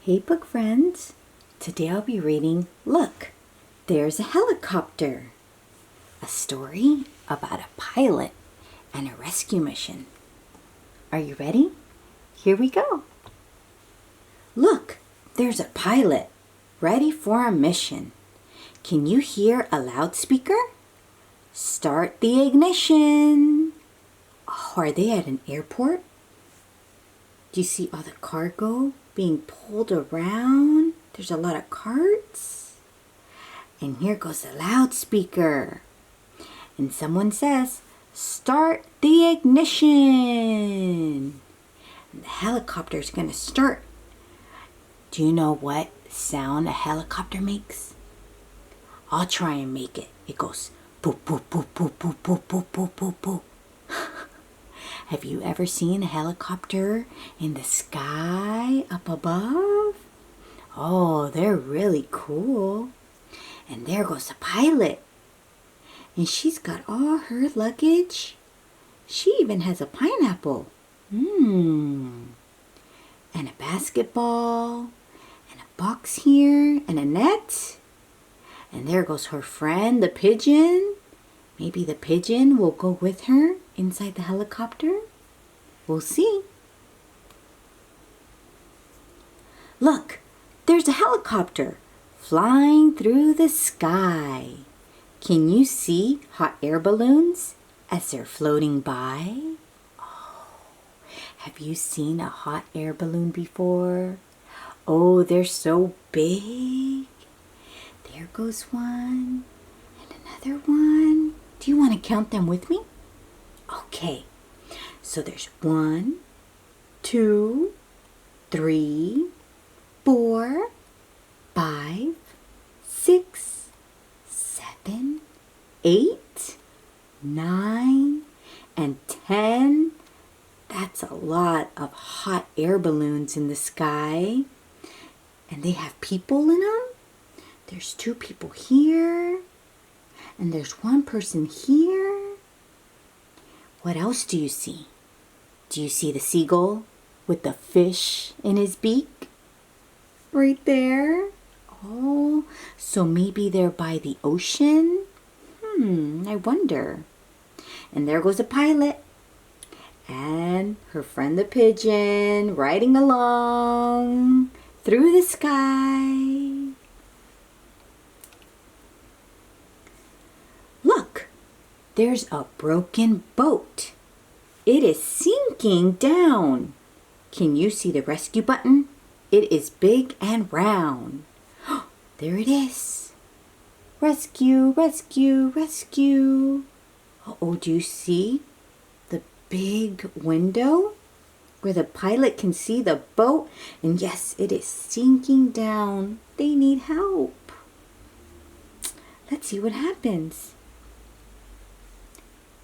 Hey book friends, today I'll be reading Look, There's a Helicopter, a story about a pilot and a rescue mission. Are you ready? Here we go. Look, there's a pilot ready for a mission. Can you hear a loudspeaker? Start the ignition. Oh, are they at an airport? Do you see all the cargo being pulled around? There's a lot of carts. And here goes the loudspeaker. And someone says, start the ignition. And the helicopter's going to start. Do you know what sound a helicopter makes? I'll try and make it. It goes, boop, boop, boop, boop, boop, boop, boop, boop, boop, boop. Have you ever seen a helicopter in the sky up above? Oh, they're really cool. And there goes the pilot. And she's got all her luggage. She even has a pineapple. And a basketball. And a box here. And a net. And there goes her friend, the pigeon. Maybe the pigeon will go with her inside the helicopter. We'll see. Look, there's a helicopter flying through the sky. Can you see hot air balloons as they're floating by? Oh, have you seen a hot air balloon before? Oh, they're so big. There goes one and another one. Do you want to count them with me? Okay, so there's 1, 2, 3, 4, 5, 6, 7, 8, 9, and 10. That's a lot of hot air balloons in the sky. And they have people in them. There's 2 people here. And there's 1 person here. What else do you see? Do you see the seagull with the fish in his beak? Right there. Oh, so maybe they're by the ocean? I wonder. And there goes a pilot. And her friend the pigeon riding along through the sky. Look, there's a broken boat. It is sinking down. Can you see the rescue button? It is big and round. There it is. Rescue, rescue, rescue. Oh, do you see the big window where the pilot can see the boat? And yes, it is sinking down. They need help. Let's see what happens.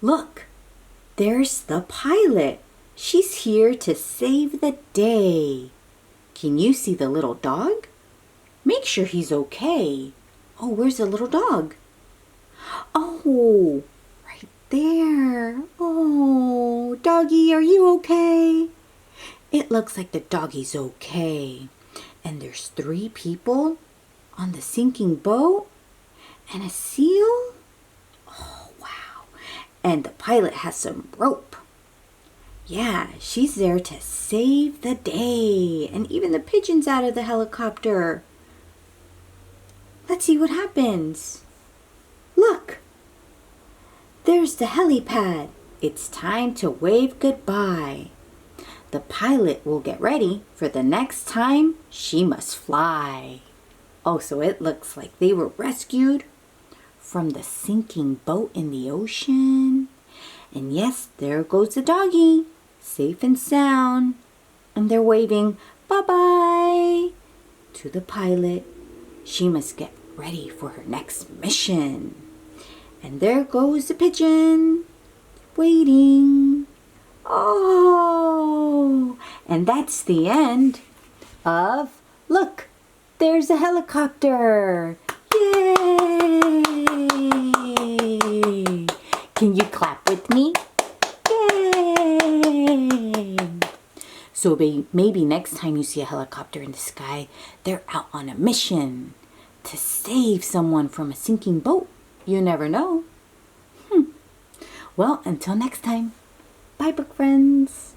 Look, there's the pilot. She's here to save the day. Can you see the little dog? Make sure he's okay. Oh, where's the little dog? Oh, right there. Oh, doggy, are you okay? It looks like the doggy's okay. And there's 3 people on the sinking boat and a seal. And the pilot has some rope. Yeah, she's there to save the day. And even the pigeon's out of the helicopter. Let's see what happens. Look, there's the helipad. It's time to wave goodbye. The pilot will get ready for the next time she must fly. Oh, so it looks like they were rescued from the sinking boat in the ocean. And yes, there goes the doggy, safe and sound. And they're waving bye-bye to the pilot. She must get ready for her next mission. And there goes the pigeon, waiting. Oh, and that's the end of Look, There's a Helicopter. Yay! Can you clap with me? Yay! So maybe next time you see a helicopter in the sky, they're out on a mission to save someone from a sinking boat. You never know. Well, until next time. Bye, book friends.